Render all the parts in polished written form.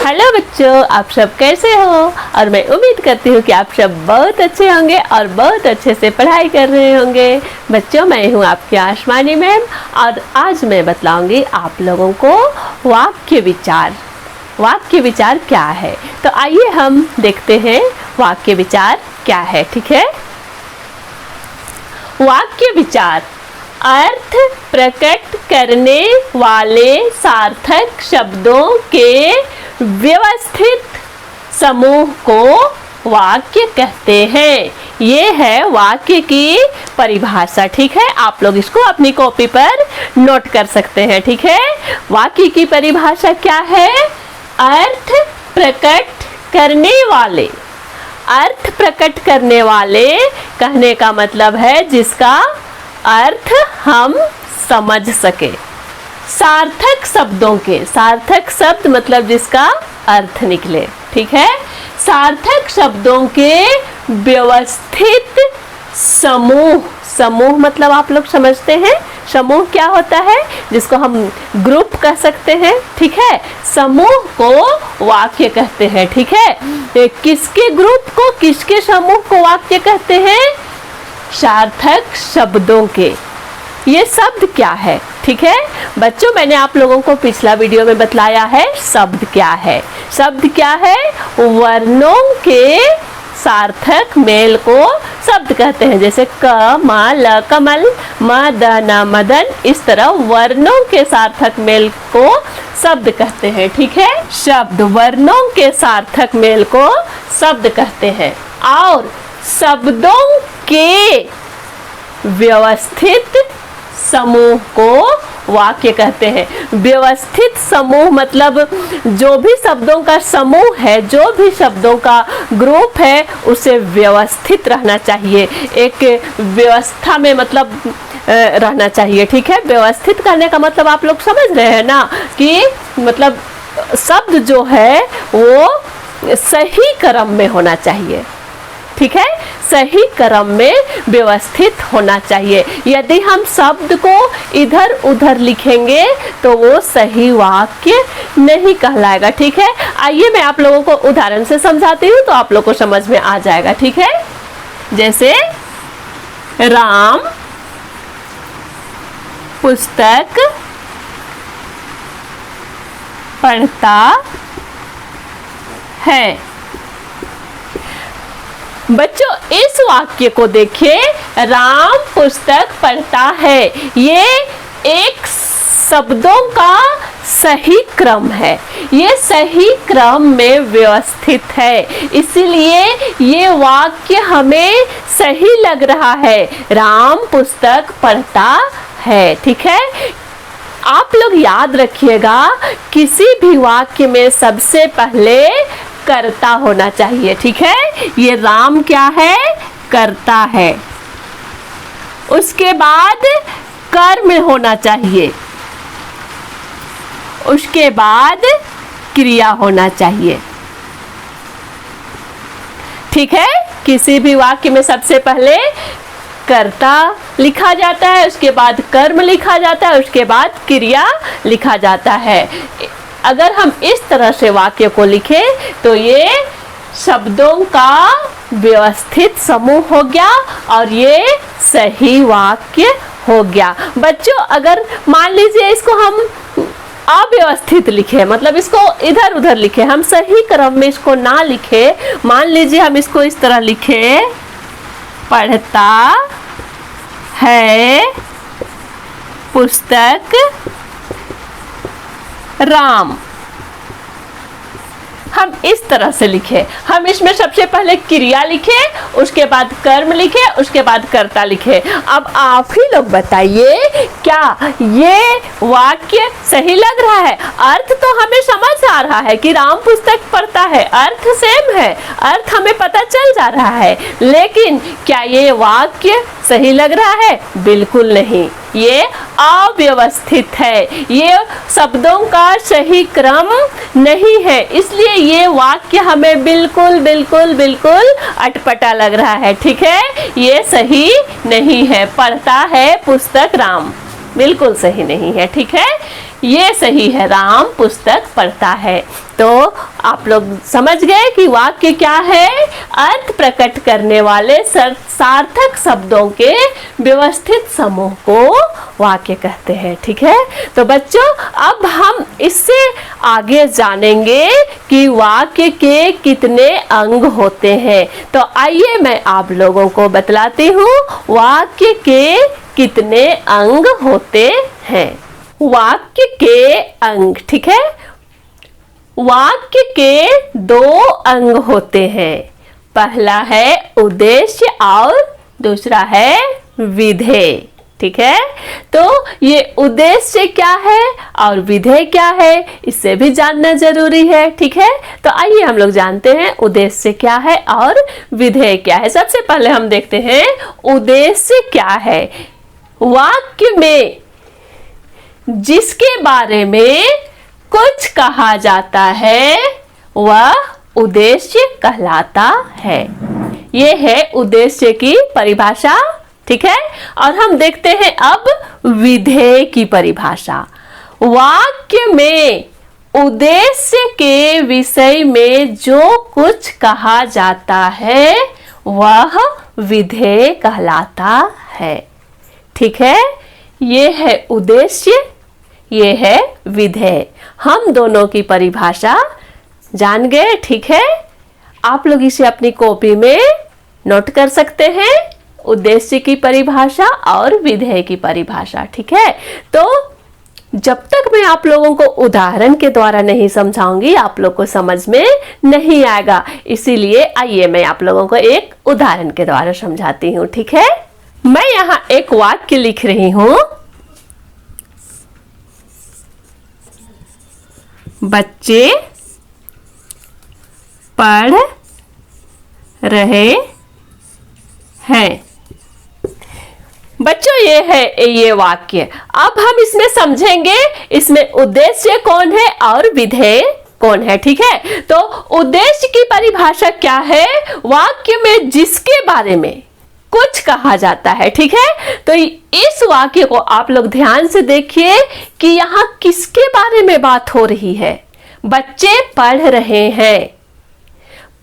Hello बच्चों, आप सब कैसे हो। और मैं उम्मीद करती हूँ कि आप सब बहुत अच्छे होंगे और बहुत अच्छे से पढ़ाई कर रहे होंगे। बच्चों, मैं हूँ आपकी आसमानी मैम और आज मैं बतलाऊंगी आप लोगों को वाक्य विचार। वाक्य विचार क्या है, तो आइए हम देखते हैं वाक्य विचार क्या है। ठीक है, वाक्य विचार अर्थ प्रकट करने वाले सार्थक शब्दों के व्यवस्थित समूह को वाक्य कहते हैं। ये है वाक्य की परिभाषा। ठीक है, आप लोग इसको अपनी कॉपी पर नोट कर सकते हैं। ठीक है, वाक्य की परिभाषा क्या है? अर्थ प्रकट करने वाले। अर्थ प्रकट करने वाले कहने का मतलब है जिसका अर्थ हम समझ सके। सार्थक शब्दों के, सार्थक शब्द मतलब जिसका अर्थ निकले। ठीक है, सार्थक शब्दों के व्यवस्थित समूह। समूह मतलब आप लोग समझते हैं समूह क्या होता है, जिसको हम ग्रुप कह सकते हैं। ठीक है, समूह को वाक्य कहते हैं। ठीक है, किसके ग्रुप को, किसके समूह को वाक्य कहते हैं? सार्थक शब्दों के। ये शब्द क्या है? ठीक है बच्चों, मैंने आप लोगों को पिछला वीडियो में बतलाया है शब्द क्या है। शब्द क्या है? वर्णों के सार्थक मेल को शब्द कहते हैं। जैसे क, म, ल, कमल, म, द, न, मदन, इस तरह वर्णों के सार्थक मेल को शब्द कहते हैं। ठीक है, शब्द वर्णों के सार्थक मेल को शब्द कहते हैं। और शब्दों के व्यवस्थित समूह को वाक्य कहते हैं। व्यवस्थित समूह मतलब जो भी शब्दों का समूह है, जो भी शब्दों का ग्रुप है, उसे व्यवस्थित रहना चाहिए। एक व्यवस्था में मतलब रहना चाहिए। ठीक है, व्यवस्थित करने का मतलब आप लोग समझ रहे हैं ना, कि मतलब शब्द जो है वो सही क्रम में होना चाहिए। ठीक है, सही क्रम में व्यवस्थित होना चाहिए। यदि हम शब्द को इधर उधर लिखेंगे तो वो सही वाक्य नहीं कहलाएगा। ठीक है, आइए मैं आप लोगों को उदाहरण से समझाती हूँ तो आप लोगों को समझ में आ जाएगा। ठीक है, जैसे राम पुस्तक पढ़ता है। बच्चों, इस वाक्य को देखिए, राम पुस्तक पढ़ता है। ये एक शब्दों का सही क्रम है, ये सही क्रम में व्यवस्थित है, इसीलिए ये वाक्य हमें सही लग रहा है। राम पुस्तक पढ़ता है। ठीक है, आप लोग याद रखिएगा, किसी भी वाक्य में सबसे पहले करता होना चाहिए। ठीक है, ये राम क्या है? करता है। उसके बाद कर्म होना चाहिए, उसके बाद क्रिया होना चाहिए। ठीक है, किसी भी वाक्य में सबसे पहले कर्ता लिखा जाता है, उसके बाद कर्म लिखा जाता है, उसके बाद क्रिया लिखा जाता है। अगर हम इस तरह से वाक्य को लिखें तो ये शब्दों का व्यवस्थित समूह हो गया और ये सही वाक्य हो गया। बच्चों, अगर मान लीजिए इसको हम अव्यवस्थित लिखे, मतलब इसको इधर उधर लिखे, हम सही क्रम में इसको ना लिखे, मान लीजिए हम इसको इस तरह लिखे, पढ़ता है पुस्तक राम। हम इस तरह से लिखे, हम इसमें सबसे पहले क्रिया लिखे, उसके बाद कर्म लिखे, उसके बाद कर्ता लिखे। अब आप ही लोग बताइए, क्या ये वाक्य सही लग रहा है? अर्थ तो हमें समझ आ रहा है कि राम पुस्तक पढ़ता है, अर्थ सेम है, अर्थ हमें पता चल जा रहा है, लेकिन क्या ये वाक्य सही लग रहा है? बिल्कुल नहीं, ये अव्यवस्थित है, ये शब्दों का सही क्रम नहीं है, इसलिए ये वाक्य हमें बिल्कुल बिल्कुल बिल्कुल अटपटा लग रहा है। ठीक है, ये सही नहीं है। पढ़ता है पुस्तक राम, बिल्कुल सही नहीं है। ठीक है, ये सही है, राम पुस्तक पढ़ता है। तो आप लोग समझ गए कि वाक्य क्या है? अर्थ प्रकट करने वाले सार्थक शब्दों के व्यवस्थित समूह को वाक्य कहते हैं। ठीक है, तो बच्चों अब हम इससे आगे जानेंगे कि वाक्य के कितने अंग होते हैं। तो आइए मैं आप लोगों को बतलाती हूँ वाक्य के कितने अंग होते हैं। वाक्य के अंग, ठीक है, वाक्य के 2 अंग होते हैं। पहला है उद्देश्य और दूसरा है विधेय। ठीक है, तो ये उद्देश्य क्या है और विधेय क्या है, इससे भी जानना जरूरी है। ठीक है, तो आइए हम लोग जानते हैं उद्देश्य क्या है और विधेय क्या है। सबसे पहले हम देखते हैं उद्देश्य क्या है। वाक्य में जिसके बारे में कुछ कहा जाता है वह उद्देश्य कहलाता है। यह है उद्देश्य की परिभाषा। ठीक है, और हम देखते हैं अब विधेय की परिभाषा। वाक्य में उद्देश्य के विषय में जो कुछ कहा जाता है वह विधेय कहलाता है। ठीक है, ये है उद्देश्य, ये है विधेय। हम दोनों की परिभाषा जान गए। ठीक है, आप लोग इसे अपनी कॉपी में नोट कर सकते हैं, उद्देश्य की परिभाषा और विधेय की परिभाषा। ठीक है, तो जब तक मैं आप लोगों को उदाहरण के द्वारा नहीं समझाऊंगी आप लोग को समझ में नहीं आएगा। इसीलिए आइए मैं आप लोगों को एक उदाहरण के द्वारा समझाती हूँ। ठीक है, मैं यहाँ एक वाक्य लिख रही हूँ। बच्चे पढ़ रहे हैं। बच्चों ये है ये वाक्य। अब हम इसमें समझेंगे इसमें उद्देश्य कौन है और विधेय कौन है। ठीक है, तो उद्देश्य की परिभाषा क्या है? वाक्य में जिसके बारे में कुछ कहा जाता है। ठीक है, तो इस वाक्य को आप लोग ध्यान से देखिए कि यहाँ किसके बारे में बात हो रही है। बच्चे पढ़ रहे हैं,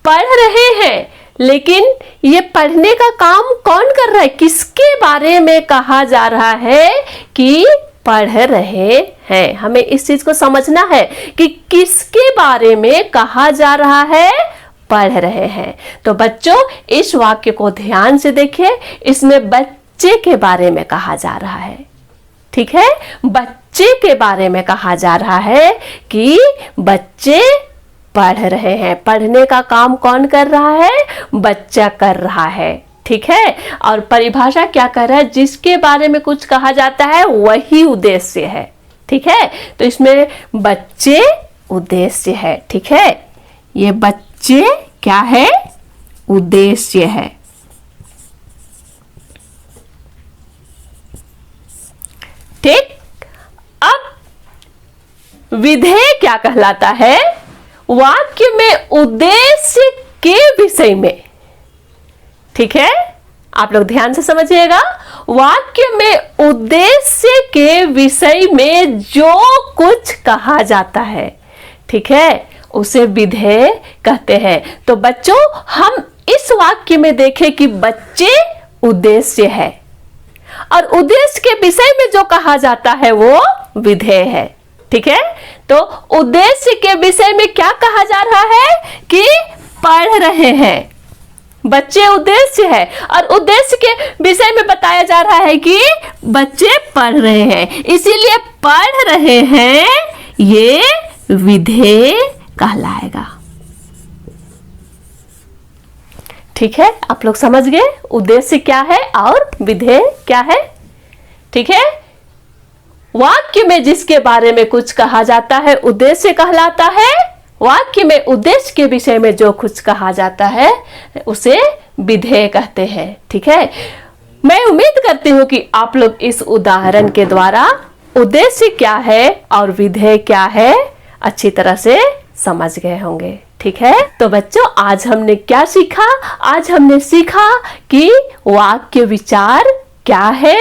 पढ़ रहे हैं, लेकिन ये पढ़ने का काम कौन कर रहा है? किसके बारे में कहा जा रहा है कि पढ़ रहे हैं? हमें इस चीज को समझना है कि किसके बारे में कहा जा रहा है, पढ़ रहे हैं। तो बच्चों इस वाक्य को ध्यान से देखिए, इसमें बच्चे के बारे में कहा जा रहा है। ठीक है, बच्चे के बारे में कहा जा रहा है कि बच्चे पढ़ रहे हैं। पढ़ने का काम कौन कर रहा है? बच्चा कर रहा है। ठीक है, और परिभाषा क्या कर रहा है? जिसके बारे में कुछ कहा जाता है वही उद्देश्य है। ठीक है, तो इसमें बच्चे उद्देश्य है। ठीक है, ये बच्चे क्या है? उद्देश्य है। ठीक, अब विधेय क्या कहलाता है? वाक्य में उद्देश्य के विषय में। ठीक है, आप लोग ध्यान से समझिएगा। वाक्य में उद्देश्य के विषय में जो कुछ कहा जाता है, ठीक है, उसे विधेय कहते हैं। तो बच्चों हम इस वाक्य में देखें कि बच्चे उद्देश्य है और उद्देश्य के विषय में जो कहा जाता है वो विधेय है। ठीक है, तो उद्देश्य के विषय में क्या कहा जा रहा है कि पढ़ रहे हैं, बच्चे उद्देश्य है, और उद्देश्य के विषय में बताया जा रहा है कि बच्चे पढ़ रहे हैं, इसीलिए पढ़ रहे हैं ये विधेय कहलाएगा। ठीक है, आप लोग समझ गए उद्देश्य क्या है और विधेय क्या है। ठीक है, वाक्य में जिसके बारे में कुछ कहा जाता है उद्देश्य कहलाता है। वाक्य में उद्देश्य के विषय में जो कुछ कहा जाता है उसे विधेय कहते हैं। ठीक है, मैं उम्मीद करती हूँ कि आप लोग इस उदाहरण के द्वारा उद्देश्य क्या है और विधेय क्या है अच्छी तरह से समझ गए होंगे। ठीक है, तो बच्चों आज हमने क्या सीखा? आज हमने सीखा कि वाक्य विचार क्या है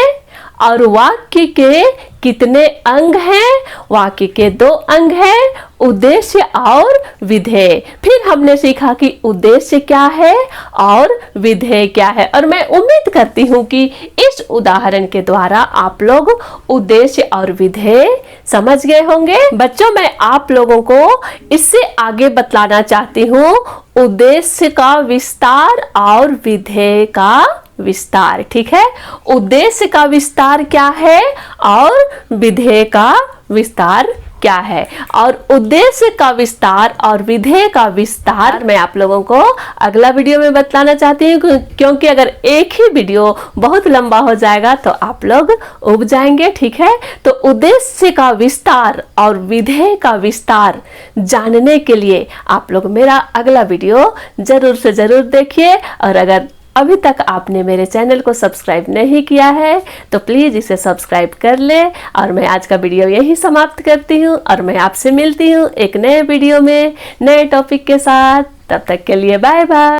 और वाक्य के कितने अंग हैं। वाक्य के 2 अंग हैं, उद्देश्य और विधेय। फिर हमने सीखा कि उद्देश्य क्या है और विधेय क्या है, और मैं उम्मीद करती हूँ कि इस उदाहरण के द्वारा आप लोग उद्देश्य और विधेय समझ गए होंगे। बच्चों, मैं आप लोगों को इससे आगे बतलाना चाहती हूँ उद्देश्य का विस्तार और विधेय का विस्तार। ठीक है, उद्देश्य का विस्तार क्या है और विधेय का विस्तार क्या है, और उद्देश्य का विस्तार और विधेय का विस्तार मैं आप लोगों को अगला वीडियो में बतलाना चाहती हूँ, क्योंकि अगर एक ही वीडियो बहुत लंबा हो जाएगा तो आप लोग उब जाएंगे। ठीक है, तो उद्देश्य का विस्तार और विधेय का विस्तार जानने के लिए आप लोग मेरा अगला वीडियो जरूर से जरूर देखिए, और अगर अभी तक आपने मेरे चैनल को सब्सक्राइब नहीं किया है तो प्लीज़ इसे सब्सक्राइब कर ले। और मैं आज का वीडियो यही समाप्त करती हूँ, और मैं आपसे मिलती हूँ एक नए वीडियो में नए टॉपिक के साथ। तब तक के लिए बाय बाय।